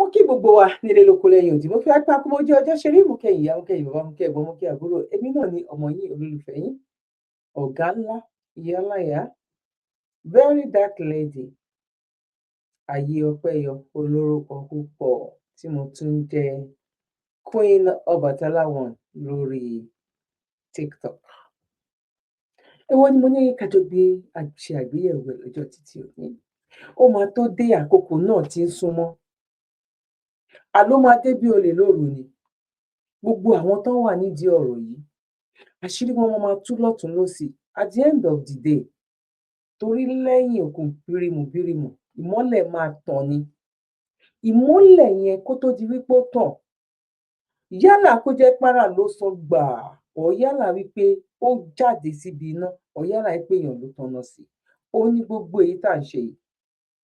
mo kí gbogbo wa nílé lóko lẹ́yìn òdì mo fi apá kó mojú ọjọ́ ṣe rí mú kẹ́yìn ìyá mú kẹ́yìn bàbá mú kẹ́yìn ẹ̀gbọ́n mú kẹ́yìn àbúrò èmi náà ni ọmọ yín olólùfẹ́ yín ọ̀gá ńlá ìyáláyà Verydarklady ayé ọpẹ́ yọ olórúkọ púpọ̀ tí mo tún jẹ́ Queen Ọbàtálá one lórí TikTok. Èwo ni mo ní kájọ gbé ṣe àgbéyẹ̀wò lọ́jọ́ títí òní. Ó máa tó dé àkókò náà tí ń súnmọ́. Àló máa dé bí olè lóru ni. Gbogbo àwọn tó wà nídìí ọ̀rọ̀ yìí, àṣírí wọn máa tú lọ́tùn lósì at the end of the day. Torí lẹ́yìn òkun bírímù ìmọ́lẹ̀ máa tàn ni. Ìmọ́lẹ̀ yẹn kó tó di wípé ó tàn. Yálà kó jẹ́ párà ló sọ gbàá, ọ̀ yálà wípé ó jáde síbi iná, ọ̀ yálà pé èèyàn ló tanná sí. Ó ní gbogbo èyí tá à ń ṣe yìí.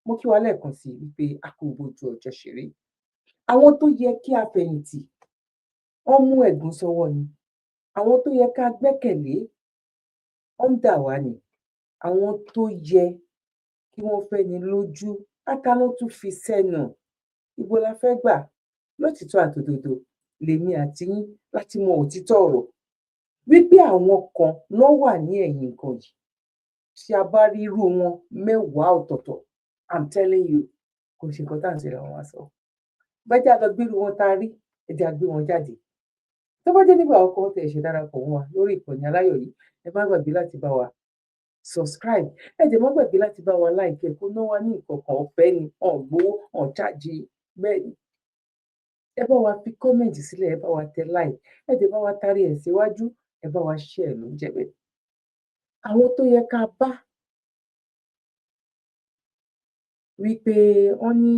Mo kí wa lẹ́ẹ̀kan sí wípé a kú bójú ọjọ́ ṣe rí. Àwọn tó yẹ kí a fẹ̀yìntì, wọ́n mú ẹ̀gún sọ́wọ́ ni. Àwọn tó yẹ ká gbẹ́kẹ̀lé, wọ́n ń dà wá ni. Àwọn tó yẹ kí wọ́n fẹ́ ni lójú, ata ló tún fi sẹ́nu. Ibo la fẹ́ gbà? Lótìtọ́ àtòdodo lèmi àti yín láti mọ òtítọ́ ọ̀rọ̀. Wípé àwọn kan ló wà ní ẹ̀yìn nǹkan yìí. Tí a bá rí irú wọn 10 ọ̀tọ̀ọ̀tọ̀, I'm telling you, kò ṣe nǹkan tá à ń ṣe làwọn wá sọ. Bẹ́ẹ̀ a lọ gbérú wọn tá a rí, ẹ jẹ́ a gbé wọn jáde. Tó bá jẹ́ nígbà àkọ́kọ́ tẹ̀ ṣe darapọ̀ mọ́ wa lórí ìkànnì aláyọ̀ yìí, ẹ má gbàgbé láti bá wa subscribe. Ẹ jẹ́ má gbàgbé láti bá wa like kó ná wa ní nǹkan kan ọ̀fẹ́ ni, gbowó, charge bẹ́ẹ̀ ni. Ẹ bá wa fi comment sílẹ̀, ẹ bá wa tẹ like, ẹ jẹ́ bá wa tarí ẹ̀ síwájú, ẹ bá wa share ló ń jẹ́ bẹ́ẹ̀. Àwọn tó yẹ ká bá wípé wọ́n ní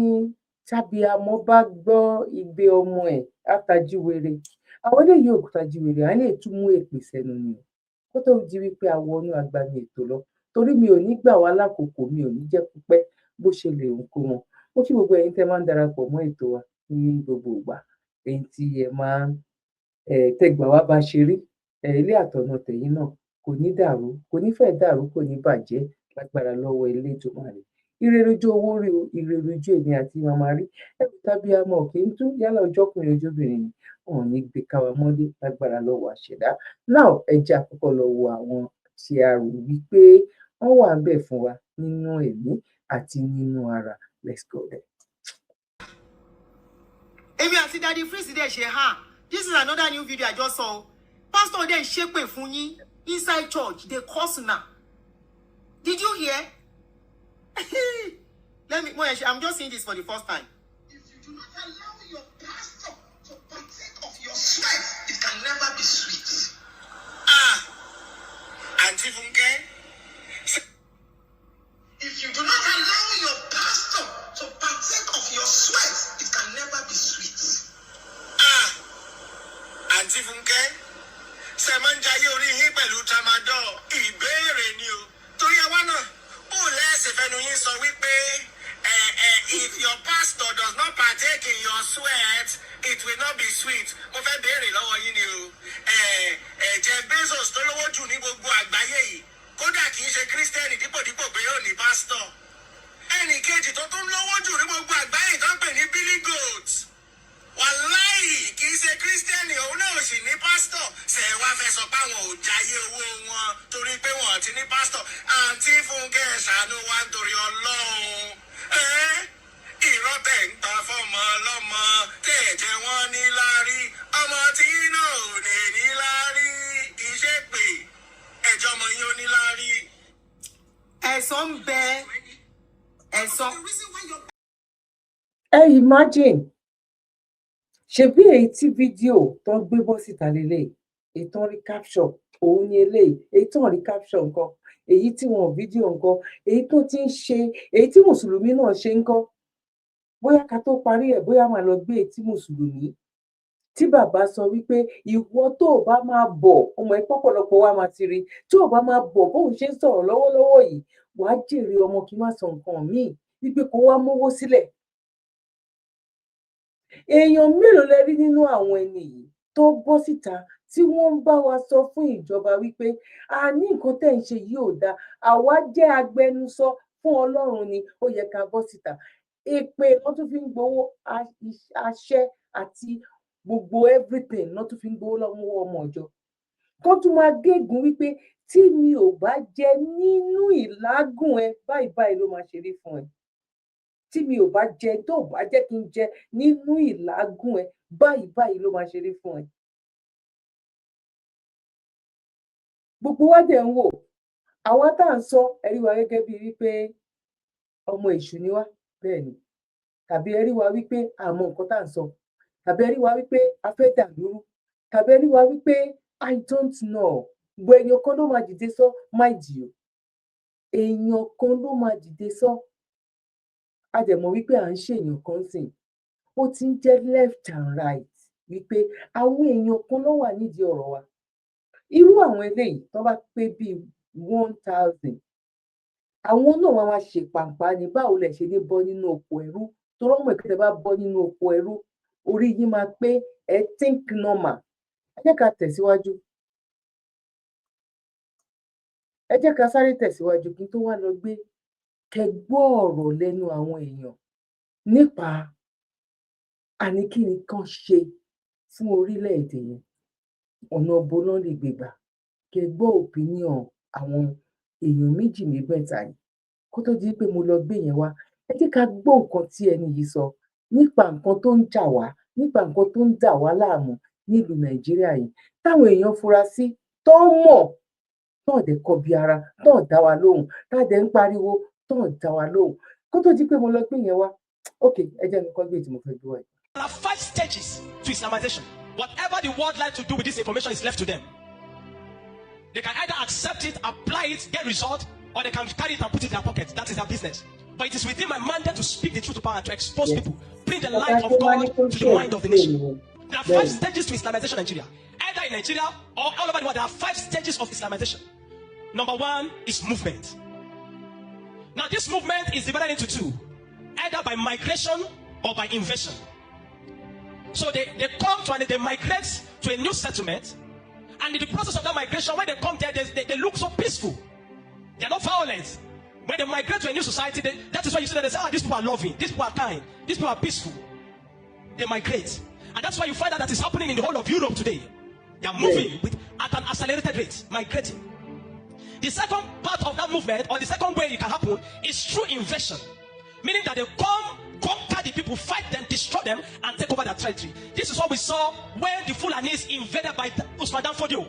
tábíamọ bá gbọ́ igbe ọmọ ẹ̀ á tají wèrè. Àwọn eléyìí ò tají wèrè, à lè tún mú èpè sẹ́nu ni o. Kó tó di wípé a wọnú agbami ètò lọ. Torí mi ò ní gbà wá lákòókò, mi ò ní jẹ́ pípẹ́ bó ṣe lè ń kó wọn. Mo kí gbogbo ẹ̀yin tẹ́ máa ń darapọ̀ mọ́ ètò wa ní gbogbo ìgbà. Ẹ̀yin tí ẹ máa ń tẹ́gbà wá bá ṣe rí. Ilé àtọ̀nà tẹ̀yìn náà kò ní dàrú, kò ní fẹ́ dàrú, kò ní bàjẹ́ lágbára lọ́wọ́ Elédùmarè. Ire lójú owó rí o, ire lójú èmi àti màmá rí. Ẹ̀rù tábíamọ kì í tú yálà ọjọ́kùnrin ojóbìnrin ni. Wọn ò ní gbé káwa mọ́lé lágbára lọ́wọ́ àṣẹ̀dá. Now ẹ jẹ́ àkọ́kọ́ lọ wo àwọn tí a rò wípé wọ́n wà ń bẹ̀ fún wa nínú ẹ̀mí àti nínú ara. Let's go there. Èmi àti Daddy Freeze dẹ̀ ṣe hàn. This is another new video I just saw. Pastor dẹ̀ ṣépè fún yín inside church. They curse now. Did you hear? I'm just seeing this for the first time. If you do not allow your pastor to partake of your sweat, it can never be sweet. Auntie Funke. If you do not allow your pastor to partake of your sweat, it can never be sweet. Auntie Funke. Semanja yori yín pẹ̀lú tramadol. Ìbéèrè ni o. Torí àwa náà, ó lẹ́sẹ̀ fẹnu yín sọ wípé if your pastor does not partake in your sweat, it will not be sweet. Mo fẹ́ béèrè lọ́wọ́ yín ni o. Jeff Bezos tó lówó jù ní gbogbo àgbáyé yìí. Kódà kì í ṣe Kírísítẹ́nì dípòdípò pé yóò ní pásítọ̀. Ẹnì kejì tó tún lówó jù ní gbogbo àgbáyé tó ń pè ní Billy Goat. Wàláì kì í ṣe Kírísítẹ́nì, òun náà ò sì ní pásítọ̀. Ṣé ẹ wá fẹ́ sọ pé àwọn ò jayé owó wọn torí pé wọn ti ní pásítọ̀? Àǹtí Fúnkẹ́ ṣàánú wa nítorí Ọlọ́run. Irọ́ tẹ̀ ń pa fọ́mọ ọlọ́mọ tẹ̀jẹ̀ wọn ní láárí. Ọmọ tí náà ò ní láárí. Kì í ṣe pé ẹjọ́ ọmọ yín ó ní láárí. Ẹ̀san ń bẹ. Ẹ̀san. Imagine. Ṣebí èyí tí fídíò tó ń gbé bọ́ síta lélẹ̀, èyí tó ń rí caption, òun ni eléyìí, èyí tó ń rí caption ńkọ́, èyí tí wọn fídíò ńkọ́, èyí tó ti ń ṣe, èyí tí mùsùlùmí náà ṣe ńkọ́. Bóyá ká tó parí ẹ̀, bóyá máa lọ gbé èyí tí mùsùlùmí tí bàbá sọ wípé ìwọ tó o bá máa bọ̀, ọmọ ẹ̀ pọ̀pọ̀lọpọ̀ wa máa ti rí, tí o bá máa bọ̀ bóun ṣe ń sọ̀rọ̀ lọ́wọ́lọ́wọ́ yìí, wàá jèrè ọmọ kí n má sọ nǹkan míì wípé kó wá mówó sílẹ̀. Èèyàn mélòó lẹ rí nínú àwọn ẹni yìí tó bọ́ síta tí wọ́n ń bá wa sọ fún ìjọba wípé a ní nǹkan tẹ́ ń ṣe yìí ò dáa, àwa jẹ́ agbẹnusọ fún Ọlọ́run ni, ó yẹ ká bọ́ síta. èpè ló tún fi ń gbowó, àṣẹ àti gbogbo everything ló tún fi ń gbowó lọ́wọ́ ọmọ ìjọ. Kó tún máa gégùn wípé tí mi ò bá jẹ nínú ìlágùn ẹ, báyìí báyìí ló máa ṣe rí fún ẹ. Tí mi ò bá jẹ, tó ò bá jẹ́ kí n jẹ nínú ìlágùn ẹ, báyìí báyìí ló máa ṣe rí fún ẹ. Gbogbo wa dẹ̀ ń wò, àwa tá à ń sọ ẹ rí wa gẹ́gẹ́ bíi wípé ọmọ èṣù ni wá, bẹ́ẹ̀ ni. Tàbí ẹ rí wa wípé àmọ́ nǹkan tá à ń sọ, tàbí ẹ rí wa wípé a fẹ́ dàlúrú, tàbí ẹ rí wa wípé I don't know. Gbogbo èèyàn kan ló máa dìde sọ, mind you. Èèyàn kan ló máa dìde sọ. A dẹ̀ mọ̀ wípé à ń ṣèèyàn kan sìn. Ó ti ń jẹ́ left and right wípé àwọn èèyàn kan ló wà nídìí ọ̀rọ̀ wa. Irú àwọn eléyìí tó bá pé bíi 1000, àwọn náà wá wá ṣe pàǹpá ní báwo lẹ ṣe ní bọ́ nínú oko ẹrú. Torí ọmọ ìkẹtẹ bá bọ́ nínú oko ẹrú, orí yín máa pé ẹ think normal. Ẹ jẹ́ ká tẹ̀síwájú. Ẹ jẹ́ ká sáré tẹ̀síwájú kí n tó wá lọ gbé kẹgbọ́ ọ̀rọ̀ lẹ́nu àwọn èèyàn nípa àníkíni kan ṣe fún orílẹ̀-èdè yẹn. Ọ̀nà bo ló lè gbégbà kẹgbọ́ opinion àwọn èèyàn méjì mẹ́ta yìí. Kó tó di pé mo lọ gbé yẹn wá, ẹ jẹ́ ká gbọ́ nǹkan tí ẹni yìí sọ nípa nǹkan tó ń jà wá, nípa nǹkan tó ń dà wá láàmú nílùú Nàìjíríà yìí, táwọn èèyàn fura sí, tó mọ̀, tó dẹ̀ kọbi ara, tó dá wa lóhùn, tá dẹ̀ ń pariwo, tó dá wa lóhùn. Kó tó di pé mo lọ gbé yẹn wá, okay, ẹ jẹ́ mi kọ́ gbé tí mo fẹ́ gbé wá. There are 5 stages to Islamization. Whatever the world like to do with this information is left to them. They can either accept it, apply it, get result, or they can carry it and put it in their pocket. That is their business. But it is within my mandate to speak the truth to power and to expose people, bring the light of God to the mind of the nation. There are 5 stages to Islamization in Nigeria. Either in Nigeria or all over the world, there are 5 stages of Islamization. Number 1 is movement. Now this movement is divided into 2, either by migration or by invasion. So they come to and they migrate to a new settlement, and in the process of that migration, when they come there, they look so peaceful. They're not violent. When they migrate to a new society, that is why you see that they say, these people are loving, these people are kind, these people are peaceful. They migrate. And that's why you find that is happening in the whole of Europe today. They are moving at an accelerated rate, migrating. The second part of that movement, or the second way it can happen, is through invasion. Meaning that they come, conquer the people, fight them, destroy them, and take over their territory. This is what we saw when the Fulanis invaded by Usman Dan Fodio,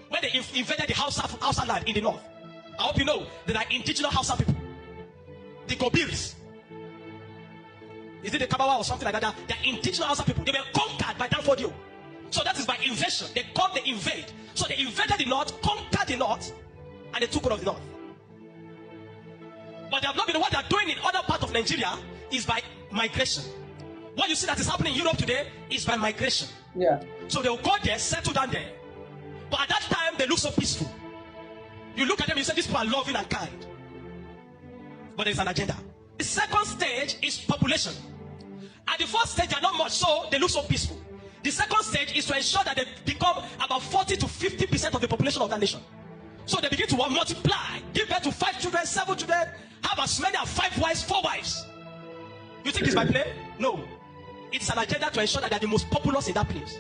when they invaded the Hausa land in the north. I hope you know that are indigenous Hausa people. The Gobirs. Is it the Kabawa or something like that? They are indigenous Hausa people. They were conquered by Dan Fodio. So that is by invasion. They come, they invade. So they invaded the north, conquered the north, and they took over the north. But they have not been what they are doing in other parts of Nigeria is by migration. What you see that is happening in Europe today is by migration. Yeah. So they will go there, settle down there. But at that time, they look so peaceful. You look at them, you say, these people are loving and kind. But there's an agenda. The second stage is population. At the first stage, they are not much, so they look so peaceful. The second stage is to ensure that they become about 40 to 50% of the population of that nation. So they begin to multiply, give birth to 5 children, 7 children, have as many as 5 wives, 4 wives. You think it's by play? No. It's an agenda to ensure that they're the most populous in that place.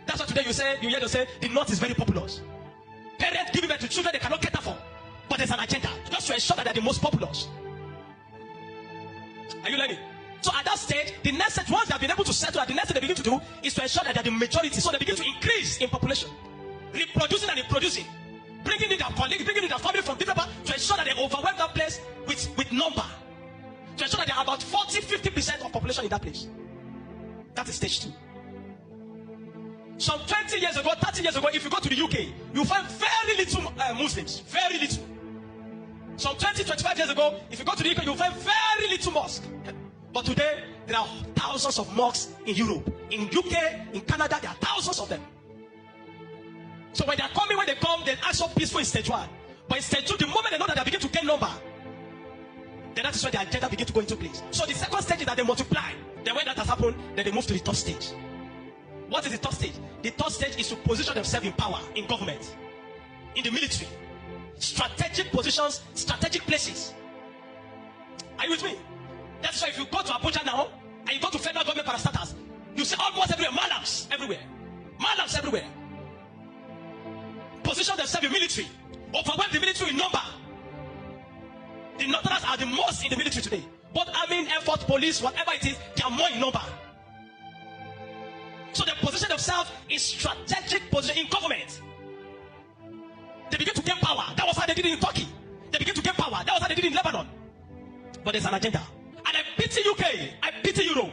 That's why today you hear them say the north is very populous. Parents giving birth to children they cannot cater for. But there's an agenda just to ensure that they're the most populous. Are you learning? So at that stage, the next stage, once they've been able to settle, the next thing they begin to do is to ensure that they're the majority. So they begin to increase in population, reproducing and reproducing, bringing in their colleagues, bringing in their family from different parts to ensure that they overwhelm that place with number. To ensure that there are about 40-50% of population in that place. That is stage 2. Some 20 years ago, 30 years ago, if you go to the UK, you find very little Muslims. Very little. Some 20-25 years ago, if you go to the UK, you find very little mosque. But today, there are thousands of mosques in Europe. In UK, in Canada, there are thousands of them. So when they are coming, when they come, they act so peaceful in stage 1. But in stage 2, the moment they know that they begin to gain number, then that is when the agenda begins to go into place. So the second stage is that they multiply. Then when that has happened, then they move to the third stage. What is the third stage? The third stage is to position themselves in power, in government, in the military, strategic positions, strategic places. Are you with me? That's is why if you go to Abuja now and you go to federal government parastatals, you see almost everywhere malams everywhere. Malams everywhere. Position themselves in military. Overwhelm the military in number. The Northerners are the most in the military today. But army, air force, police, whatever it is, they are more in number. So they position themselves in strategic position in government. They begin to gain power. That was how they did it in Turkey. They begin to gain power. That was how they did it in Lebanon. But there's an agenda. And I pity UK. I pity Europe.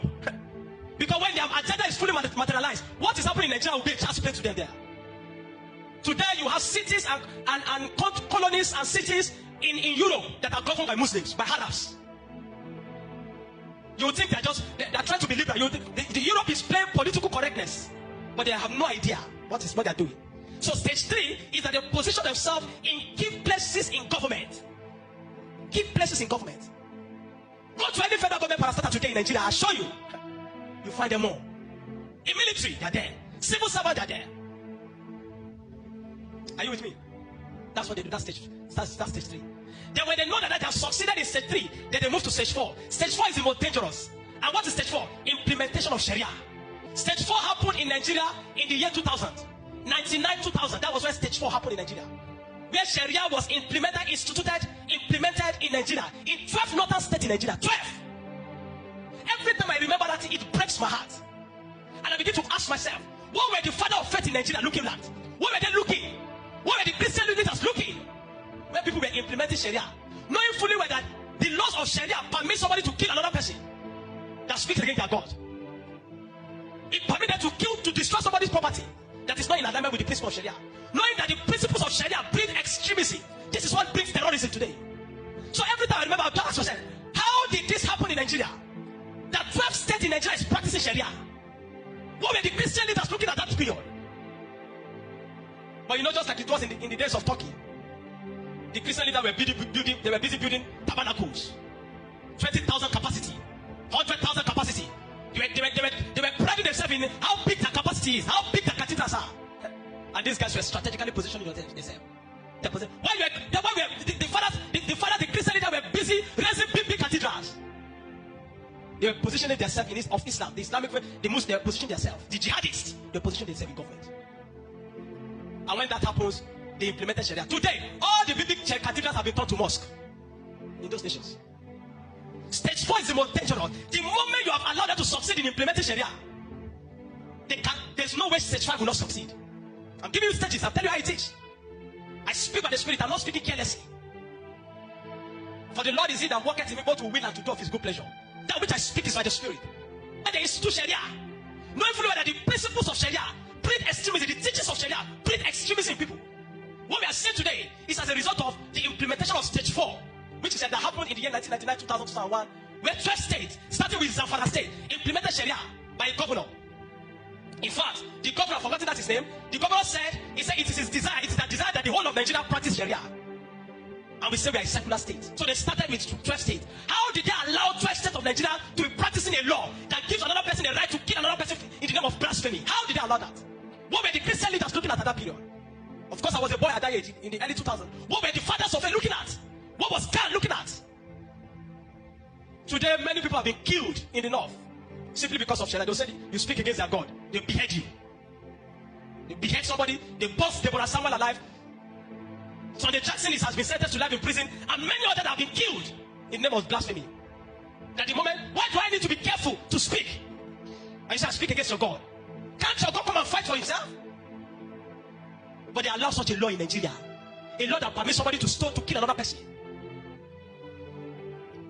Because when their agenda is fully materialized, what is happening in Nigeria will be a chance play to them there. Today you have cities and colonies and cities in Europe that are governed by Muslims, by Arabs. You think they're trying to be liberal. The Europe is playing political correctness, but they have no idea what they're doing. So stage 3 is that they position themselves in key places in government. Key places in government. Go to any federal government parastatal today in Nigeria, I'll show you. You find them more. In military, they're there. Civil servant, they're there. Are you with me? That's what they do. That's stage 3. Then when they know that they have succeeded in stage 3, then they move to stage 4. Stage 4 is the most dangerous. And what is stage 4? Implementation of Sharia. Stage 4 happened in Nigeria in the year 2000. 1999-2000. That was when stage 4 happened in Nigeria. Where Sharia was implemented in Nigeria. In 12 northern states in Nigeria. 12. Every time I remember that, it breaks my heart. And I begin to ask myself, what were the father of faith in Nigeria looking at? What were they looking? What were the Christian leaders looking? When people were implementing Sharia, knowing fully well that the laws of Sharia permit somebody to kill another person that speaks against their God. It permits them to kill, to destroy somebody's property that is not in alignment with the principles of Sharia. Knowing that the principles of Sharia breed extremism. This is what brings terrorism today. So every time I remember, I ask myself, how did this happen in Nigeria? That 12 states in Nigeria is practicing Sharia. What were the Christian leaders looking at that period? But you know, just like it was in the days of Turkey, the Christian leaders were busy building tabernacles, 20,000 capacity, 100,000 capacity. They were priding themselves in how big their capacity is, how big their cathedrals are. And these guys were strategically positioning themselves. The Christian leaders were busy raising big cathedrals. They were positioning themselves in of Islam, the Islamic faith, the Muslims, they were positioning themselves. The jihadists, they were positioning themselves in government. And when that happens, they implemented Sharia. Today, all the big cathedrals have been turned to mosque in those nations. Stage 4 is the most dangerous. The moment you have allowed them to succeed in implementing Sharia, there's no way stage 5 will not succeed. I'm giving you stages. I'm telling you how it is. I speak by the Spirit. I'm not speaking carelessly. For the Lord is he that worketh in me both to will and to do of his good pleasure. That which I speak is by the Spirit. And there is to Sharia. Knowing fully well that the principles of Sharia breed extremism, the teachings of Sharia breed extremism in people. What we are seeing today is as a result of the implementation of stage 4, which is that happened in the year 1999, 2000, 2001, where 12 states, starting with Zamfara State, implemented Sharia by a governor. In fact, the governor, forgotten that his name, the governor said it is his desire, it is the desire that the whole of Nigeria practice Sharia. And we say we are a secular state. So they started with 12 states. How did they allow 12 states of Nigeria to be practicing a law that gives another person the right to kill another person in the name of blasphemy? How did they allow that? What were the Christian leaders looking at that period? Of course, I was a boy at that age in the early 2000s. What were the fathers of faith looking at? What was God looking at? Today, many people have been killed in the north simply because of Sharia. They say you speak against their God, they behead you. They behead somebody, they bust Deborah Samuel alive. Sunday Jackson has been sentenced to life in prison, and many others have been killed in the name of blasphemy. At the moment, why do I need to be careful to speak? And you say, I speak against your God. Can't your God come and fight for himself? But they allow such a law in Nigeria. A law that permits somebody to stone, to kill another person.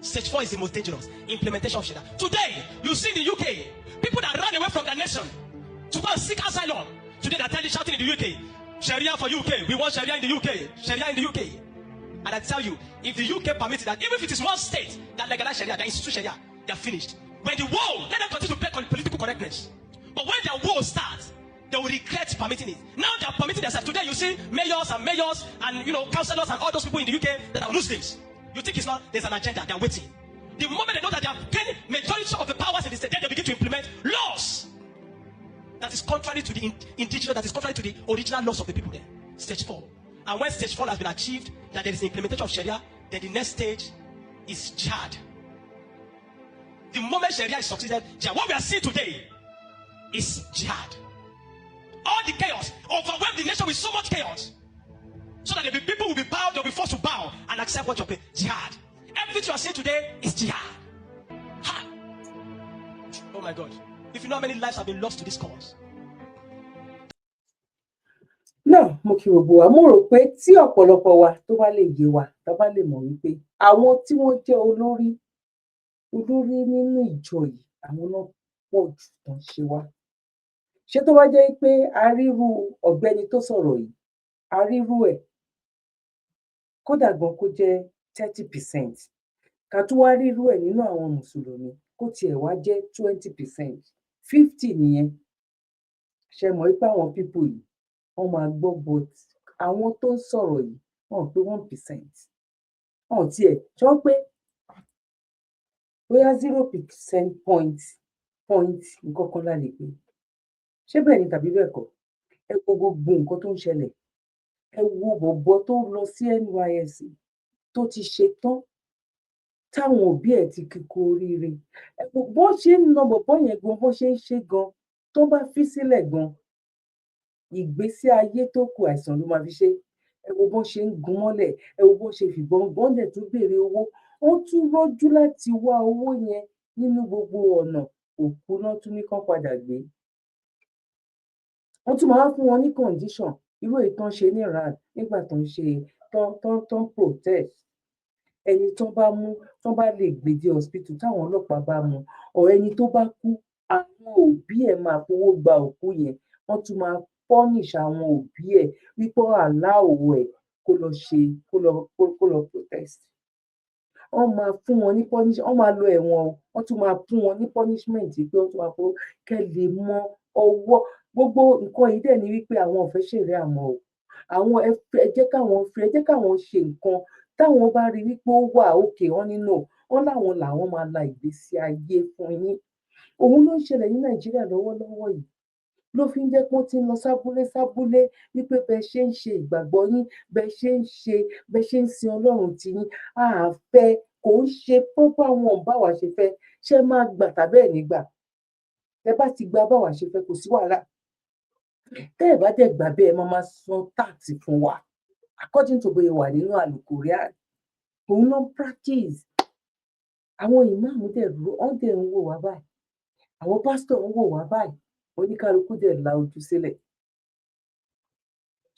Stage 4 is the most dangerous. Implementation of Sharia. Today, you see in the UK, people that ran away from their nation to go and seek asylum. Today, they're telling, shouting in the UK, Sharia for UK. We want Sharia in the UK. Sharia in the UK. And I tell you, if the UK permits that, even if it is one state that legalize Sharia, that institute Sharia, they're finished. When the war, let them continue to play political correctness. But when their war starts, they will regret permitting it. Now they are permitting themselves. Today you see mayors and councillors and all those people in the UK that are Muslims. You think it's not, there's an agenda, they're waiting. The moment they know that they have gained majority of the powers in the state, then they begin to implement laws that is contrary to the indigenous, that is contrary to the original laws of the people there. Stage 4. And when stage 4 has been achieved, that there is the implementation of Sharia, then the next stage is jihad. The moment Sharia is succeeded, jihad. What we are seeing today is jihad. All the chaos overwhelm the nation with so much chaos, so that the people will be bowed, they'll be forced to bow and accept what you're paying. Jihad. Everything you are seeing today is jihad. Ha! Oh my God! If you know how many lives have been lost to this cause. náà mo kí gbogbo wa mo rò pé tí ọ̀pọ̀lọpọ̀ wa tó bá lè yé wa tá bá lè mọ̀ wípé àwọn tí wọ́n jẹ́ olórí nínú ìjọ yìí àwọn náà pọ̀ jù tán ṣe wá. Ṣé tó bá jẹ́ pé arírú ọ̀gbẹ́ni tó sọ̀rọ̀ yìí arírú ẹ̀ kódà gan kó jẹ́ 30%, ká tún wá rírú ẹ̀ nínú àwọn mùsùlùmí kó tiẹ̀ wá jẹ́ 20%, 50 nìyẹn. Ṣé mọ̀ wípé àwọn pípò yìí wọ́n máa gbọ́, but àwọn tó ń sọ̀rọ̀ yìí wọ́n pé 1%, wọ́n tiẹ̀ sọ pé bóyá 0% point nǹkan kan la lè pè. Ṣé bẹ́ẹ̀ ni tàbí bẹ́ẹ̀ kọ́? Ẹ wo gbogbo nǹkan tó ń ṣẹlẹ̀, ẹ wo bọ̀bọ́ tó lọ sí NYSC tó ti ṣe tán táwọn òbí ẹ̀ ti kíkó oríire. Ẹ wo bó ṣe ń na bọ̀bọ́ yẹn gan, bó ṣe ń ṣe gan, tó bá fi sílẹ̀ gan ìgbésí ayé tó kù àìsàn ló máa fi ṣe. Ẹ wo bó ṣe ń gun mọ́lẹ̀, ẹ wo bó ṣe fìbọn gbọ́ndẹ̀ tún béèrè owó. Wọ́n tún rọ́jú láti wá owó yẹn nínú gbogbo ọ̀nà, òkú náà tún ní kán padà gbé. Wọ́n tún máa fún wọn ní condition irú èyí tán ṣe ní Iran nígbà tó ń ṣe tán protest. Ẹni tó bá mú, tó bá lè gbé dé hospital táwọn ọlọ́pàá bá mú, ọ̀ ẹni tó bá kú, àwọn òbí ẹ̀ máa fowó gba òkú yẹn. Wọ́n tún máa punish àwọn òbí ẹ̀ wípé allow ẹ̀ kó lọ protest. Wọ́n máa fún wọn ní punishment, wọ́n máa lọ ẹ̀wọ̀n o, wọ́n tún máa fún wọn ní punishment pé wọ́n tún máa fowó kẹ́ lè mọ ọwọ́. Gbogbo nǹkan yìí dẹ̀ ni wípé àwọn ò fẹ́ ṣèrè àmọ́ o. Àwọn ẹ jẹ́ káwọn ṣe nǹkan táwọn bá rí wípé ó wà òkè, wọ́n nínú wọn làwọn máa la ìgbésí ayé fún yín. Òun ló ń ṣẹlẹ̀ ní Nàìjíríà lọ́wọ́lọ́wọ́ yìí, ló fi ń jẹ́ pé wọ́n ti ń lọ sábúlé wípé bẹ́ẹ̀ ṣe ń ṣe ìgbàgbọ́ yín, bẹ́ẹ̀ ṣe ń sin Ọlọ́run ti yín, àfẹ́ kò ń ṣe proper wọn báwa ṣe fẹ́. Ṣé máa gbà tàbí ẹ̀ nígbà? Ẹ bá ti gba báwa ṣe fẹ́ kò sí wàhálà. Tẹ́ ẹ̀ bá dẹ̀ gbà bẹ́ẹ̀ ẹ máa san tax fún wa according to bóyá wà nínú Al-Quran. Òun náà practice. Àwọn ìmáàmù dẹ̀ dúró, wọ́n dẹ̀ ń wò wá báyìí, àwọn pásítọ̀ ń wò wá báyìí, oníkálukú dẹ̀ la ojú sílẹ̀.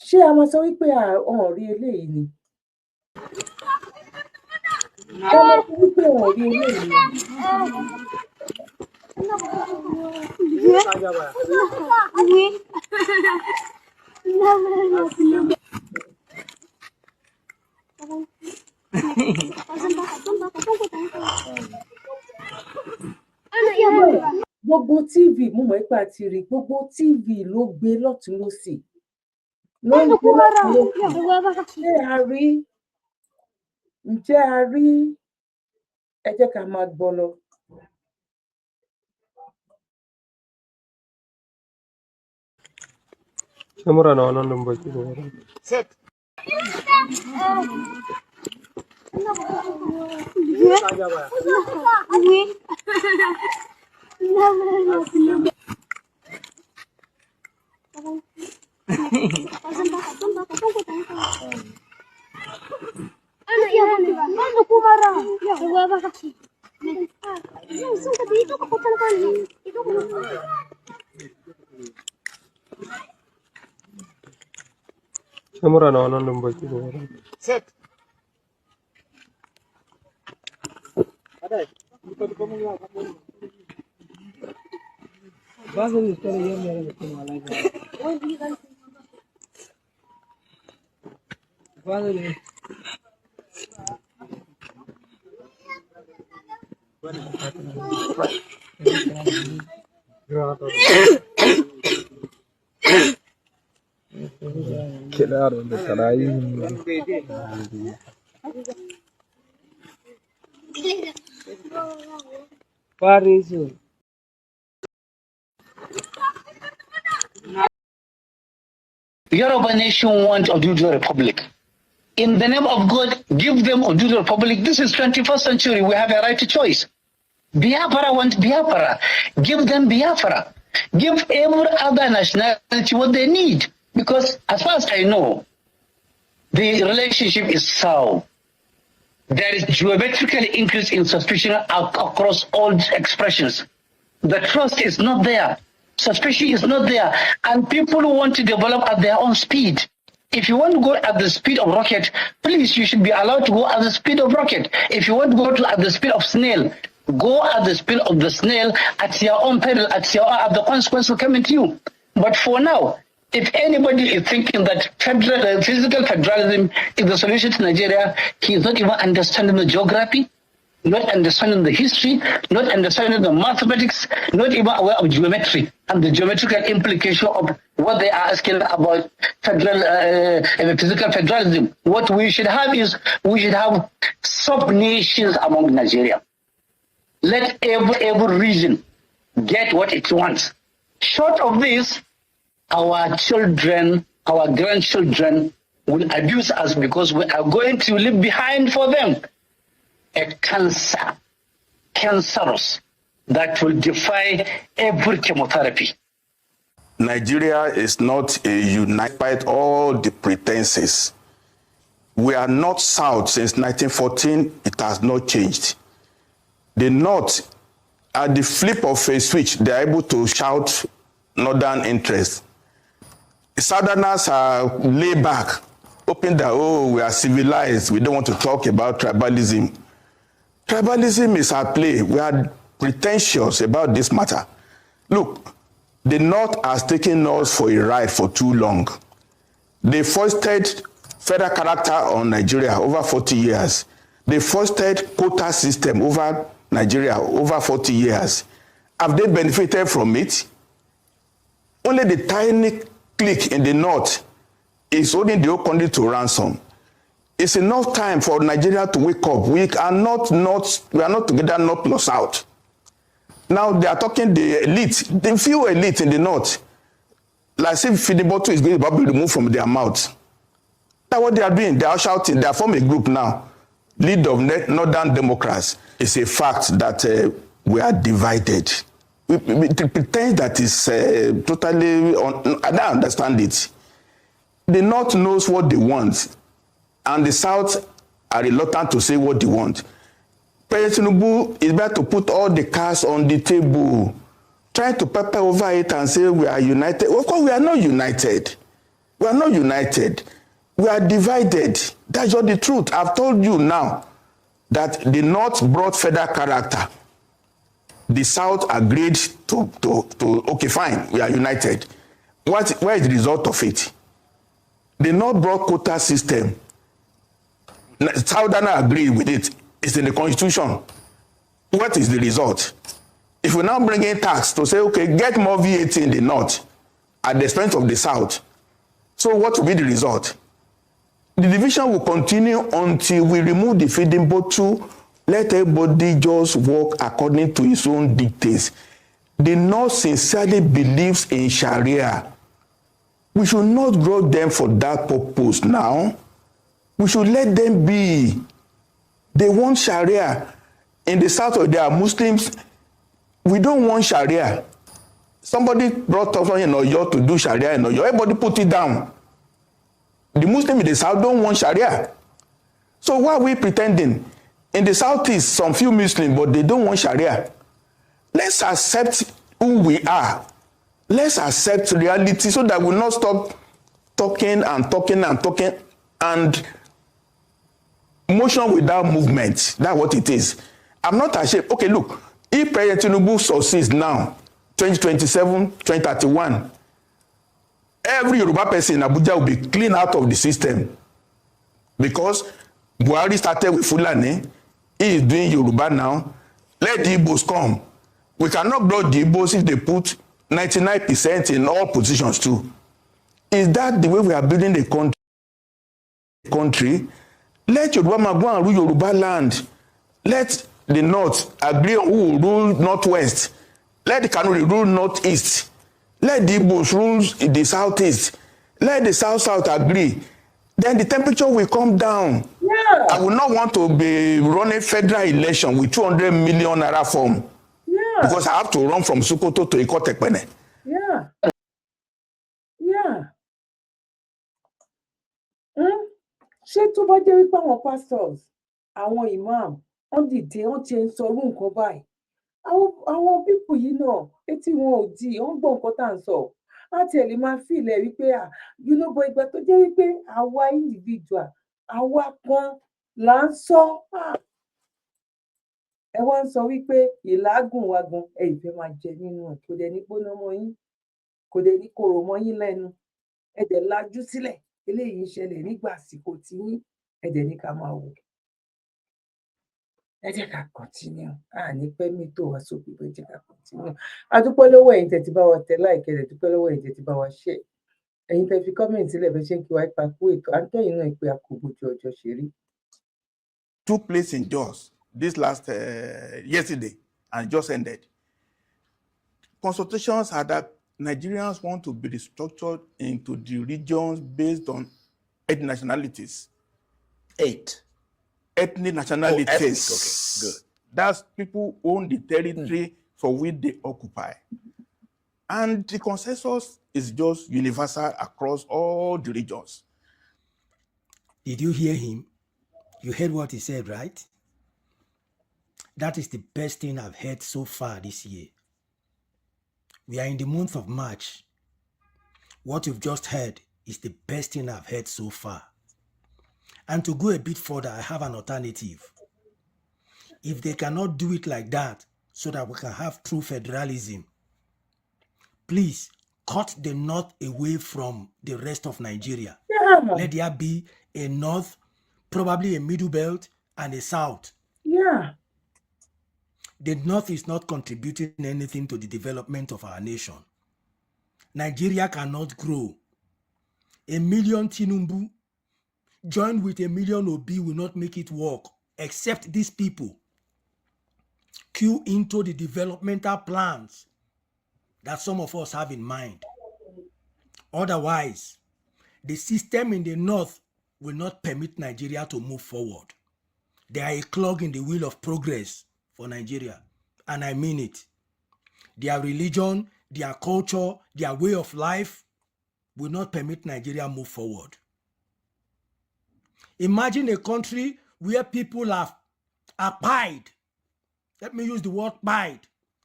Ṣé a máa sọ wípé ọ̀hún rí eléyìí ni? Ṣé a máa sọ wípé ọ̀hún rí eléyìí ni? Gbogbo TV mo mọ̀ pé a ti rí, gbogbo TV ló gbé lọ́tùn lósì. Ǹjẹ́ a rí ẹ jẹ́ ká máa gbọ́ lọ. Set. Set. The Yoruba nation wants Oduduwa Republic. In the name of God, give them Oduduwa Republic. This is 21st century. We have a right to choice. Biafra want Biafra. Give them Biafra. Give every other nationality what they need. Because as far as I know, the relationship is sound. There is geometrical increase in suspicion across all expressions. The trust is not there. Suspicion is not there. And people want to develop at their own speed. If you want to go at the speed of rocket, please, you should be allowed to go at the speed of rocket. If you want to go at the speed of snail, go at the speed of the snail at your own peril, at the consequence will come to you. But for now, if anybody is thinking that physical federalism is the solution to Nigeria, he is not even understanding the geography, not understanding the history, not understanding the mathematics, not even aware of geometry and the geometrical implication of what they are asking about physical federalism. What we should have is, we should have sub-nations among Nigeria. Let every region get what it wants. Short of this, our children, our grandchildren will abuse us because we are going to leave behind for them a cancerous, that will defy every chemotherapy. Nigeria is not a unite, despite all the pretenses. We are not South since 1914. It has not changed. The North, at the flip of a switch, they are able to shout Northern interest. The Southerners are laid back, hoping that, oh, we are civilized. We don't want to talk about tribalism. Tribalism is at play. We are pretentious about this matter. Look, the North has taken us for a ride for too long. They foisted federal character on Nigeria over 40 years. They foisted quota system over Nigeria over 40 years. Have they benefited from it? Only the tiny clique in the North is holding the whole country to ransom. It's enough time for Nigeria to wake up. We are not together, North plus South. Now they are talking the elite, the few elite in the North, like if feeding bottle is going to be removed from their mouths. That's what they are doing. They are shouting. They are forming a group now, League of Northern Democrats. It's a fact that we are divided. We pretend that is totally, I don't understand it. The North knows what they want, and the South are reluctant to say what they want. President Tinubu is better to put all the cards on the table, trying to pepper over it and say we are united. Of course, we are not united. We are not united. We are divided. That's just the truth. I've told you now that the North brought federal character. The South agreed to okay, fine, we are united. Where is the result of it? The North brought quota system. Southerners agreed with it. It's in the constitution. What is the result? If we now bring in tax to say, okay, get more VAT in the North at the expense of the South, so what will be the result? The division will continue until we remove the feeding bottle. Let everybody just work according to his own dictates. The North sincerely believes in Sharia. We should not grow them for that purpose now. We should let them be. They want Sharia. In the South, there are Muslims. We don't want Sharia. Somebody brought up in Oyo to do Sharia in Oyo. Everybody put it down. The Muslims in the South don't want Sharia. So why are we pretending? In the Southeast, some few Muslims, but they don't want Sharia. Let's accept who we are. Let's accept reality so that we'll not stop talking and motion without movement. That's what it is. I'm not ashamed. Okay, look, if President Tinubu succeeds now, 2027, 2031, every Yoruba person in Abuja will be cleaned out of the system. Because Buhari started with Fulani, he is doing Yoruba now. Let the Igbos come. We cannot block the Igbos if they put 99% in all positions too. Is that the way we are building the country? Let Yoruba man go and rule Yoruba land. Let the North agree on who will rule Northwest. Let the Kanuri rule Northeast. Let the Igbos rule the Southeast. Let the South agree. then the temperature will come down. Yeah. I would not want to be running federal election with 200 million naira form. Yeah. Because I have to run from Sokoto to Ikotekpene. Yeah. Yeah. Ṣé tó bá jẹ́ wípé àwọn pastors, àwọn imam, wọ́n dìde, wọ́n ti ń sọrú nǹkan báyìí. Àwọn pípù yìí náà, etí wọn ò dì, wọ́n gbọ́ nǹkan tá à ń sọ. Á tiẹ̀ lè máa fìlẹ̀ wípé bọ ìgbà tó jẹ́ wípé àwa individual, àwa kan là ń sọ. Ẹ wá ń sọ wípé ìlágùn wa gan ìfẹ́ máa jẹ nínú ẹ̀, kò dẹ̀ ní gbóná mọ́ yín, kò dẹ̀ ní korò mọ́ yín lẹ́nu. Ẹ dẹ̀ lajú sílẹ̀, eléyìí ń ṣẹlẹ̀ nígbà àsìkò tí yín, ẹ dẹ̀ ní ká máa wò. Ẹ jẹ́ ká continue, ní pẹ́ mi tó wá sókè, ẹ jẹ́ ká continue. A dúpẹ́ lọ́wọ́ ẹ̀yin tẹ́ ti bá wa tẹ like, ẹ dúpẹ́ lọ́wọ́ ẹ̀yin tẹ́ ti bá wa share. Ẹ̀yin tẹ́ fi comment sílẹ̀ bẹ́ẹ̀ ṣe ń kí wa ipa kú ètò, à ń kẹ́yìn náà pé a kò bójú ọjọ́ ṣe rí. Took place in Jos this last yesterday and just ended. Consultations are that Nigerians want to be restructured into the regions based on ethnic nationalities. 8 Ethnic nationalities. Okay, good. That's people who own the territory for which they occupy. And the consensus is just universal across all the regions. Did you hear him? You heard what he said, right? That is the best thing I've heard so far this year. We are in the month of March. What you've just heard is the best thing I've heard so far. And to go a bit further, I have an alternative. If they cannot do it like that, so that we can have true federalism, please cut the north away from the rest of Nigeria. Yeah. Let there be a north, probably a middle belt, and a south. Yeah. The north is not contributing anything to the development of our nation. Nigeria cannot grow. 1 million Tinubu joined with 1 million Obi will not make it work, except these people cue into the developmental plans that some of us have in mind. Otherwise, the system in the north will not permit Nigeria to move forward. They are a clog in the wheel of progress for Nigeria, and I mean it. Their religion, their culture, their way of life will not permit Nigeria move forward. Imagine a country where people are pied. Let me use the word pied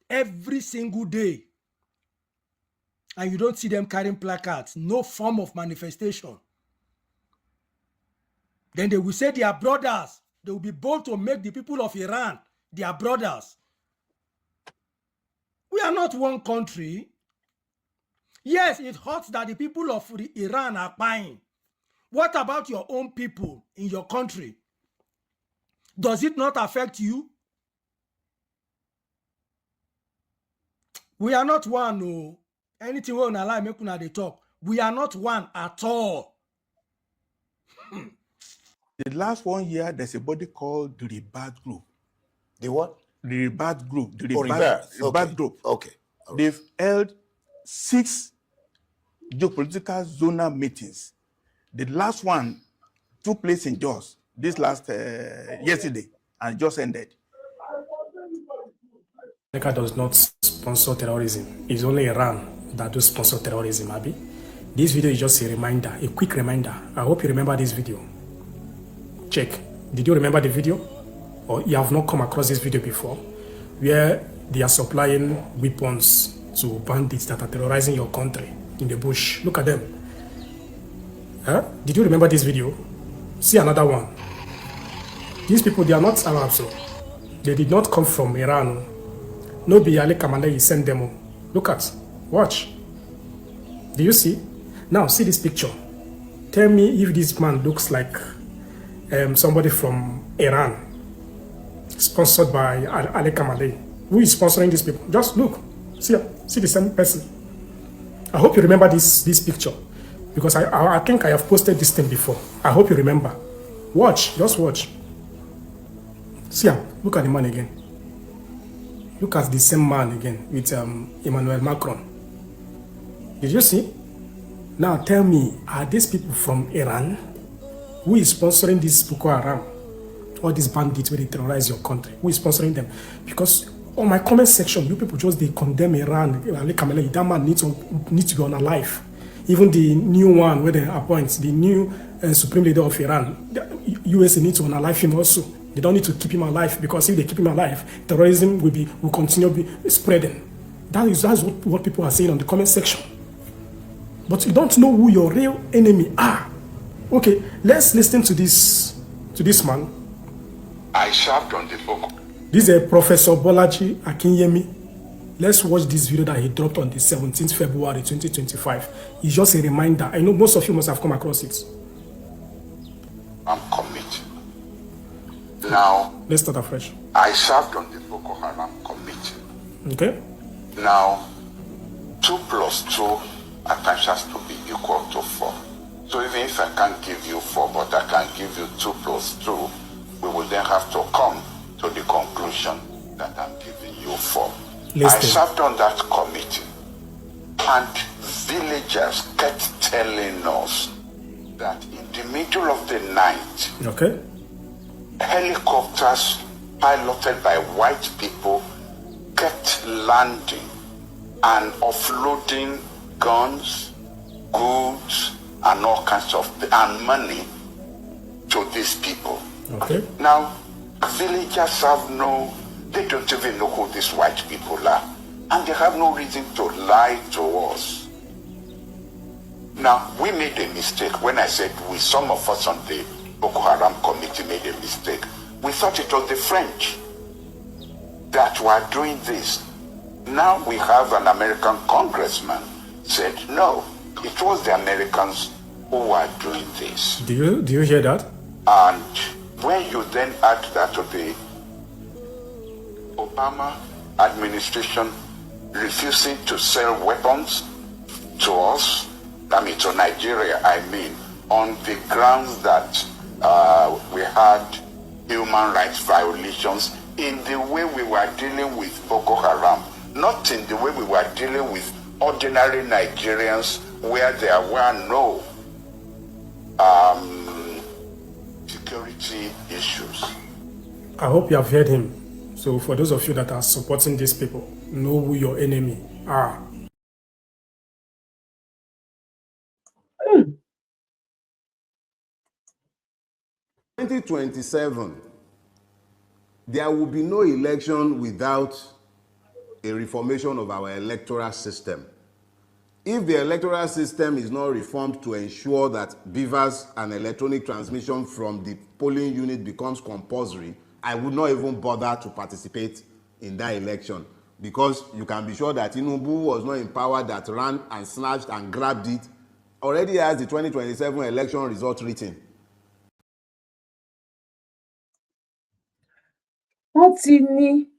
every single day. And you don't see them carrying placards, no form of manifestation. Then they will say they are brothers. They will be bold to make the people of Iran their brothers. We are not one country. Yes, it hurts that the people of Iran are buying. What about your own people in your country? Does it not affect you? We are not one. No. Anything we on allow make una dey talk. We are not one at all. The last 1 year, there's a body called the Rebirth Group. The what? The Rebirth Group. The Rebirth. Rebirth Group. Okay. All right. They've held 6 geopolitical zonal meetings. The last one took place in Jos this last yesterday and just ended. America does not sponsor terrorism. It's only Iran that does sponsor terrorism, Abi. This video is just a reminder, a quick reminder. I hope you remember this video. Check. Did you remember the video? Or you have not come across this video before? Where they are supplying weapons to bandits that are terrorizing your country in the bush. Look at them. Huh? Did you remember this video? See another one. These people, they are not Arabs. So they did not come from Iran. No be Ali Kamale, sent them. Look at. Watch. Do you see? Now, see this picture. Tell me if this man looks like somebody from Iran, sponsored by Ali Kamale. Who is sponsoring these people? Just look. See the same person. I hope you remember this picture, because I think I have posted this thing before. I hope you remember. Watch. Just watch. See him. Look at the man again. Look at the same man again with Emmanuel Macron. Did you see? Now tell me, are these people from Iran? Who is sponsoring this Boko Haram? All these bandits where they terrorize your country? Who is sponsoring them? Because on my comment section, you people just they condemn Iran. That man needs to be on alive. Even the new one where they appoint the new supreme leader of Iran, the USA needs to unalive him also. They don't need to keep him alive, because if they keep him alive, terrorism will continue be spreading. That's what people are saying on the comment section. But you don't know who your real enemy are. Okay, let's listen to this man. I served on the Boko. This is Professor Bolaji Akinyemi. Let's watch this video that he dropped on the 17th February 2025. It's just a reminder. I know most of you must have come across it. I'm committed. Now, let's start afresh. I served on the Boko Haram committee. Okay. Now, 2 + 2 at times has to be equal to 4. So even if I can't give you 4, but I can give you 2 + 2, we will then have to come to the conclusion that I'm giving you 4. I served on that committee, and villagers kept telling us that in the middle of the night, okay, helicopters piloted by white people kept landing and offloading guns, goods, and all kinds of and money to these people. Okay. Now, villagers they don't even know who these white people are, and they have no reason to lie to us. Now, we made a mistake. When I said some of us on the Boko Haram committee made a mistake. We thought it was the French that were doing this. Now we have an American congressman said, no, it was the Americans who were doing this. Do you hear that? And when you then add that to the Obama administration refusing to sell weapons to us, to Nigeria, on the grounds that we had human rights violations in the way we were dealing with Boko Haram, not in the way we were dealing with ordinary Nigerians where there were no security issues. I hope you have heard him. So for those of you that are supporting these people, know who your enemy are. Mm. 2027, there will be no election without a reformation of our electoral system. If the electoral system is not reformed to ensure that beavers and electronic transmission from the polling unit becomes compulsory, I would not even bother to participate in that election, because you can be sure that Tinubu was not in power that ran and snatched and grabbed it, already has the 2027 election result written. Wọ́n ti ní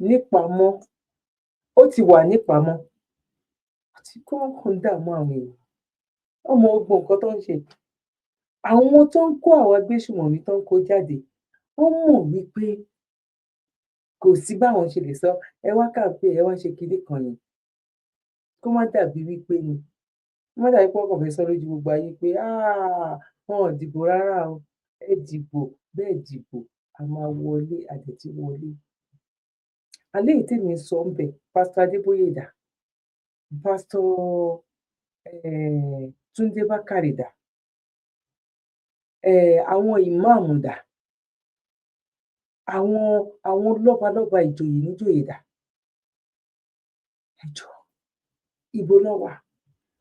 nípamọ́, ó ti wà nípamọ́, àti kí wọ́n kàn dààmú àwọn èèyàn. Ọmọ ogun nǹkan tó ń ṣe. Àwọn tó ń kó àwọn agbésùmọ̀mí tó ń kó jáde, wọ́n mọ̀ wípé kò sí báwọn ṣe lè sọ ẹ wá kàǹpé ẹ wá ṣe kinní kan yẹn. Kó má dàbí wípé ni. Kó má dàbí pé wọ́n kàn fẹ́ sọ lójú gbogbo ayé pé wọn ò dìbò rárá o. Ẹ dìbò, bẹ́ẹ̀ dìbò, a máa wọlé, a dẹ̀ ti wọlé. Àlẹ́ èyí tèmi sọ ń bẹ̀, Pásítọ̀ Adébóyè dà, Pásítọ̀ Túndé Bákàrè dà, àwọn ìmáàmù dà, àwọn lọ́balọ́ba ìjòyè níjòyè dà. Ẹ jọ̀ọ́, ibo ló wà?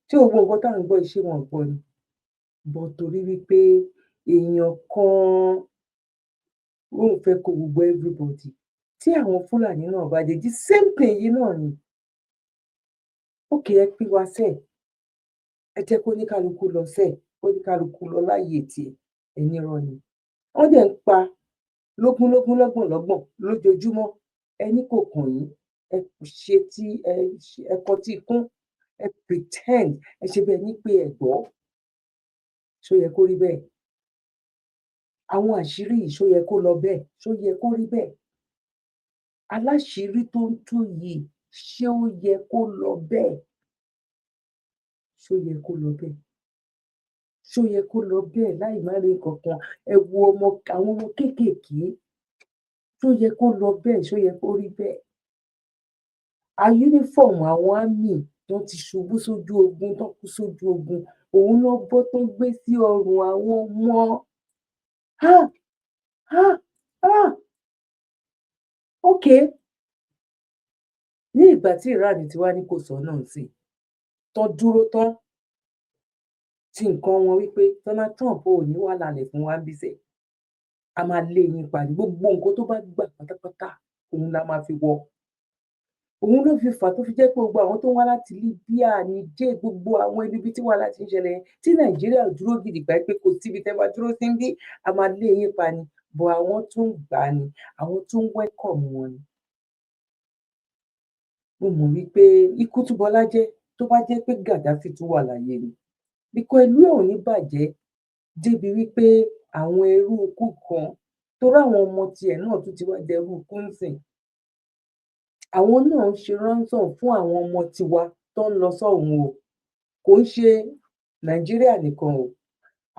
Ṣé gbogbo nǹkan tá à ń gbọ́ yìí ṣé wọn ò gbọ́ ni? But torí wípé èèyàn kan lóun fẹ́ kó gbogbo everybody, tí àwọn Fúlàní náà bá dé, the same thing yìí náà ni. Ókè, ẹ pín wa sẹ́ẹ̀, ẹ jẹ́ kó ní kálukú lọ sẹ́ẹ̀, kó ní kálukú lọ láàyè tiẹ̀, ẹni irọ́ ni. Wọ́n dẹ̀ ń pa lógúnlógún lọ́gbọ̀nlọ́gbọ̀n lójoojúmọ́. Ẹni kò kàn yín, ẹ ṣe tí ẹ kọtí ikún, ẹ pretend, ẹ ṣe bẹ́ẹ̀ ní pé ẹ gbọ́. Ṣó yẹ kó rí bẹ́ẹ̀? Àwọn àṣírí yìí ṣó yẹ kó lọ bẹ́ẹ̀? Ṣó yẹ kó rí bẹ́ẹ̀? Aláṣírí tó ń tú yìí, ṣé ó yẹ kó lọ bẹ́ẹ̀? Ṣó yẹ kó lọ bẹ́ẹ̀? ṣó yẹ kó lọ bẹ́ẹ̀ láì má rí nǹkan kan? Ẹ wo àwọn ọmọ kéékèèké, ṣó yẹ kó lọ bẹ́ẹ̀? Ṣó yẹ kó rí bẹ́ẹ̀? A uniform àwọn army tó ti ṣubú sójú ogun, tó kú sójú ogun, òun ló bọ́ tó gbé sí ọrùn àwọn ọmọ. Okay, ní ìgbà tí Iran ti wá ní kò sọ́nà sí tán dúró tán tí nǹkan wọn wípé Donald Trump ò ní wà lálẹ́ fún wa bíṣẹ́, a máa lé yín pa ní gbogbo nǹkan tó bá gbà pátápátá òun la máa fi wọ. Òun ló fi fà tó fi jẹ́ pé gbogbo àwọn tó ń wá láti Libya, Niger, gbogbo àwọn ibi tí wàhálà ti ń ṣẹlẹ̀ tí Nàìjíríà dúró gidi gbà pé kò síbi tẹ́ bá dúró sí ń bí, a máa lé yín pa ni. Bọ̀ àwọn tó ń gbà ni, àwọn tó ń welcome wọn ni. Mo mọ̀ wípé ikú tí Bọ́lá jẹ́ tó bá jẹ́ pé Gaddafi tún wà láyé ni, bíkọ́ ìlú ẹ̀ ò ní bàjẹ́ débi wípé àwọn ẹrú ikú kan, torí àwọn ọmọ tiẹ̀ náà tún ti wá dẹrú ikú ńsìn. Àwọn náà ń ṣe ransom fún àwọn ọmọ tiwa tó ń lọ sọ́hùn o, kò ń ṣe Nàìjíríà nìkan o.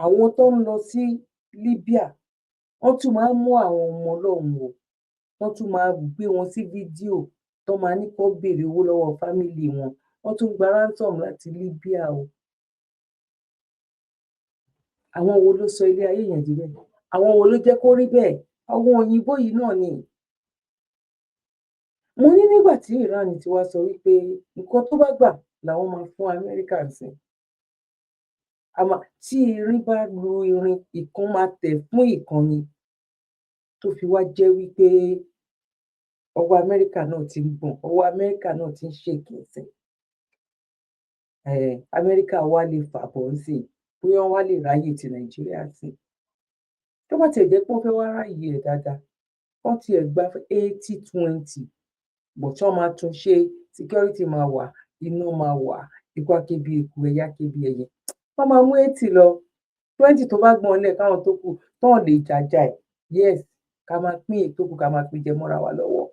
Àwọn tó ń lọ sí Libya, wọ́n tún máa ń mú àwọn ọmọ ọlọ́run o, wọ́n tún máa gbé wọn sí fídíò tó máa ní kó béèrè owó lọ́wọ́ fámìlì wọn, wọ́n tún gba ransom láti Libya o. Àwọn wo ló sọ ilé ayé yẹn di bẹ́ẹ̀? Àwọn wo ló jẹ́ kó rí bẹ́ẹ̀? Àwọn òyìnbó yìí náà ni. Mo ní nígbà tí Iran ti wá sọ wípé nǹkan tó bá gbà làwọn máa fún Amẹ́ríkà sí. Tí irin bá lu irin, ìkan máa tẹ̀ fún ìkan ni, tó fi wá jẹ́ wípé ọwọ́ Amẹ́ríkà náà ti ń gbọ̀n, ọwọ́ Amẹ́ríkà náà ti ń ṣèkì sí. Amẹ́ríkà wá lè fàbọ̀ sí, bóyá wọ́n wá lè ráyè ti Nàìjíríà sí. Tó bá tiẹ̀ jẹ́ pé wọ́n fẹ́ wá ráyè ẹ̀ dáadáa, wọ́n tiẹ̀ gba 80-20, bọ̀ tí wọ́n máa tún ṣe, security máa wà, iná máa wà, ikú akébi eku, ẹyẹ akébi ẹyẹ. Wọ́n máa mú 80 lọ, 20 tó bá gbọ́n lẹ̀ káwọn tó kù tán lè jàjà ẹ̀. Yes, ká máa pín ètò kù, ká máa pín jẹ mọ́ra wa lọ́wọ́.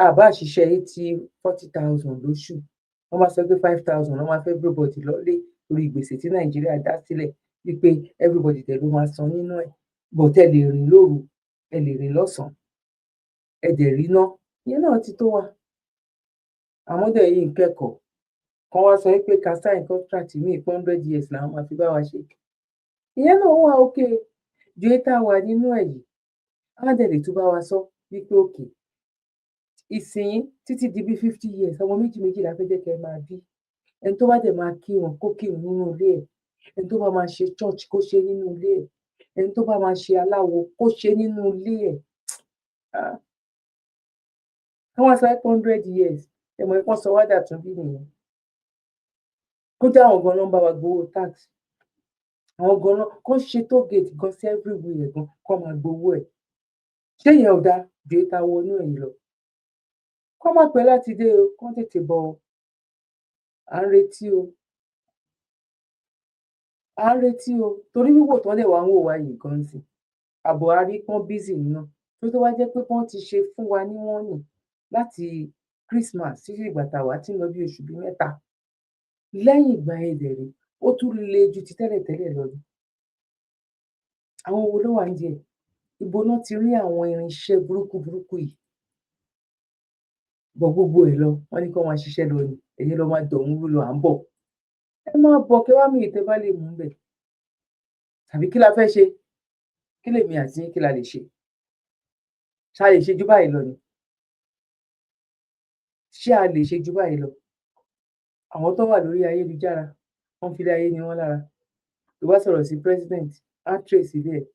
Àbá ṣiṣẹ́ 80-40,000 lóṣù, wọ́n máa sọ pé 5,000 wọ́n máa fẹ́ everybody lọ́lé lórí gbèsè tí Nàìjíríà dá sílẹ̀ wípé everybody tẹ̀ ló máa san nínú ẹ̀. Bọ̀ tẹ́ lè rìn lóru, ẹ lè rìn lọ́sàn-án, ẹ dẹ̀ rí iná, ìyẹn náà ti tó wa. Àwọn dẹ̀ yìí ń kẹ́kọ̀ọ́, kan wá sọ pé ká sign contract míì 100 years làwọn máa fi bá wa ṣe. Ìyẹn náà wà okay, ju èyí tá a wà nínú ẹ̀ yìí. Á dẹ̀ lè tún bá wa sọ wípé okay, ìsìn títí di bí 50 years, ọmọ méjì la fẹ́ jẹ́ kẹ́ máa bí. Ẹni tó bá dẹ̀ máa kírun kó kírun nínú ilé ẹ̀, ẹni tó bá máa ṣe church kó ṣe nínú ilé ẹ̀, ẹni tó bá máa ṣe aláwo kó ṣe nínú ilé ẹ̀. Wọ́n wá sọ 100 years, ẹ mọ̀ ẹ́pọ́n sọ wá dà tún bí nìyẹn. Kó jẹ́ àwọn gan-an bá wa gbowó tax, àwọn gan-an kó ṣe toll gate gan sí everywhere gan, kó máa gbowó ẹ̀. Ṣé ìyẹn ò dáa ju èyí tá a wọnú ẹ̀yìn lọ? Kó má pẹ́ láti dé o, kó tètè bọ̀ o. À ń retí o. À ń retí o, torí wíwò tán dẹ̀ wá ń wò wá yìí gan sí. Àbọ̀ a rí pọ́n busy nínú. Tó wá jẹ́ pé wọ́n ti ṣe fún wa ní warning láti Christmas títí ìgbà tá a wá tí ń lọ bí oṣù bí 3. Lẹ́yìn ìgbà yẹn dẹ̀ rèé, ó tún le ju ti tẹ́lẹ̀tẹ́lẹ̀ lọ ni. Àwọn wo ló wà nídìí ẹ̀? Ibo náà ti rí àwọn irinṣẹ́ burúkú yìí? Bọ̀ gbogbo ẹ̀ lọ, wọ́n ní kí wọ́n máa ṣiṣẹ́ lọ ni, ẹ̀yin lọ máa dọ̀hún rú lọ, à ń bọ̀. Ẹ máa bọ̀ kẹ́ wá mú èyí tẹ́ bá lè mú bẹ̀. Tàbí kí la fẹ́ ṣe? Kí lèmi àti yín kí la lè ṣe? Ṣá lè ṣe ju báyìí lọ ni? Ṣé a lè ṣe ju báyìí lọ? Àwọn tó wà lórí ayélujára, wọ́n fi lé ayé ni wọ́n lára. Tó bá sọ̀rọ̀ sí president, á trace ilé ẹ̀.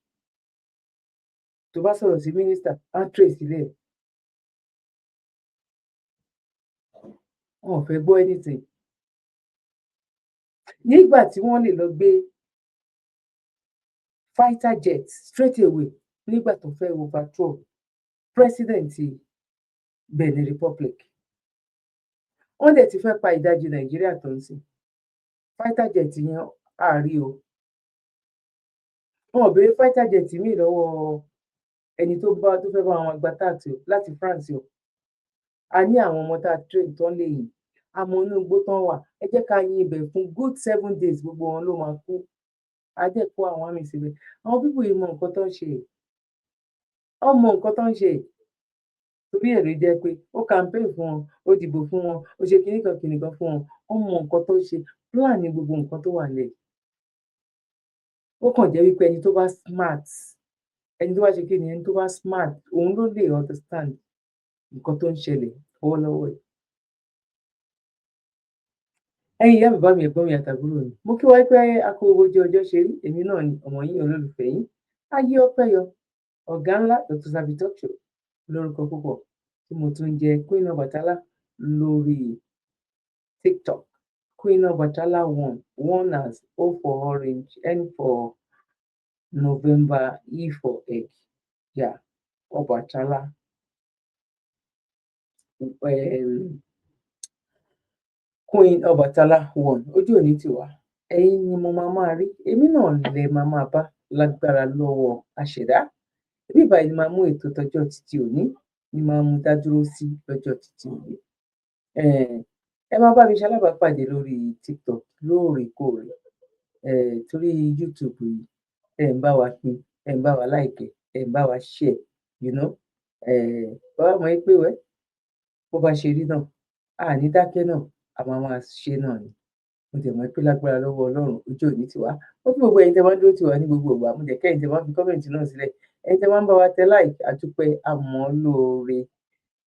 Tó bá sọ̀rọ̀ sí minister, á trace ilé ẹ̀. Wọn ò fẹ́ gbọ́ anything. Nígbà tí wọ́n lè lọ gbé fighter jet straight away nígbà tó fẹ́ overthrow president Benin Republic, wọ́n dẹ̀ ti fẹ́ pa ìdajì Nàìjíríà tó ń sìn. Fighter jet yẹn àárí o. Wọn ò béèrè fighter jet míì lọ́wọ́ ẹni tó fẹ́ bá wọn gba tax o láti France o. A ní àwọn ọmọ tá a train tán lè yìn. àmọ́ inú igbó tán wà ẹ jẹ́ ká yin ibẹ̀ fún good 7 days gbogbo wọn ló máa kú adé kó àwọn àmì síbẹ̀ àwọn pípò yìí mọ nǹkan tó ń ṣe ọmọ nǹkan tó ń ṣe torí èrè jẹ́ pé ó campaign fún wọn ó dìbò fún wọn ó ṣe kìnnìkan fún wọn ọmọ nǹkan tó ń ṣe plan ní gbogbo nǹkan tó wà lẹ̀ ó kàn jẹ́ wípé ẹni tó bá smart ẹni tó bá ṣe kíni ẹni tó bá smart òun ló lè understand nǹkan tó ń ṣẹlẹ̀ lọ́wọ́lọ́wọ́ ẹ̀. ẹ̀yin ìyá bàbá mi ẹ̀gbọ́n mi àtàbúrò mi mo kí wáyé pé akówójú ọjọ́ ṣe rí èmi náà ni ọmọ yín olólùfẹ́ yín ayé ọpẹ́ yọ ọ̀gá ńlá Dr. Zabby Oganla lórúkọ púpọ̀ tí mo tún jẹ́ Queen Obatala lórí TikTok Queen Obatala 1 as O for orange N for November E for egg yeah Obatala Queen Obatala 1 ojú òní tiwa ẹ̀yin ni mo máa rí èmi náà lè máa bá lágbára lọ́wọ́ àṣẹdá bí báyìí ni máa mú ètò tọjọ́ títí òní ni máa mú dá dúró sí lọ́jọ́ títí òní ẹ máa bá mi ṣalábàápàdé lórí TikTok lóòrèkóòrè torí YouTube yìí ẹ ń bá wa pín ẹ ń bá wa like ẹ ń bá wa share bàbá mọ̀ pé wẹ́ bó bá ṣe rí náà àní dákẹ́ náà a máa ṣe náà ni mo dẹ̀ mọ̀ pé lágbára lọ́wọ́ Ọlọ́run ojú òní tiwa ó fi gbogbo ẹ̀yin tẹ́ máa ń dúró tiwa ní gbogbo ìgbà mo dẹ̀ kẹ́yìn tẹ́ máa ń fi kọ́mẹ̀ntì náà sílẹ̀ ẹ̀yin tẹ́ máa ń bá wa tẹ like àdúpẹ́ àmọ́ lóore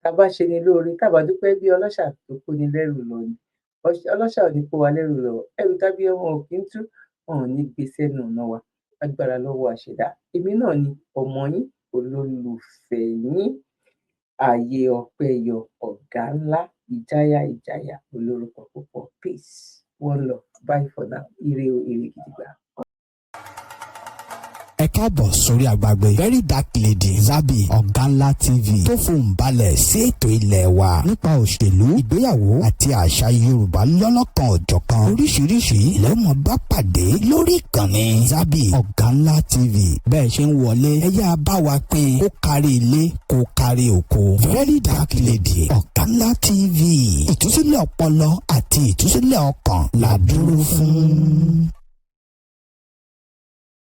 tá a bá ṣe ni lóore tá a bá dúpẹ́ bí ọlọ́ṣà tó kó ni lẹ́rù lọ ni ọlọ́ṣà ò ní kó wa lẹ́rù lọ ẹrù tábí ọmọ òkè ń tú wọn ò ní gbé sẹ́nu ọ̀nà wa lágbára lọ́wọ́ àṣẹdá èmi náà ni ọmọ yín olólùfẹ́ yín ayé ọpẹ́ yọ ọ̀gá ńlá ìjáyà olórúkọ púpọ̀ peace one love bye for now ire gidigba. ẹ káàbọ̀ sórí àgbàgbé Verydarklady Zabby Oganla TV tó fohùn balẹ̀ sí ètò ilé wa nípa òṣèlú ìgbéyàwó àti àṣà Yorùbá lọ́lọ́kan òjọ̀kan oríṣiríṣi lẹ́mọ̀ bá pàdé lórí ìkànnì Zabby Oganla TV bẹ́ẹ̀ ṣe ń wọlé ẹ yá bá wa pín kó kárí ilé kó kárí oko Verydarklady Oganla TV ìtúsílẹ̀ ọpọlọ àti ìtúsílẹ̀ ọkàn la dúró fún.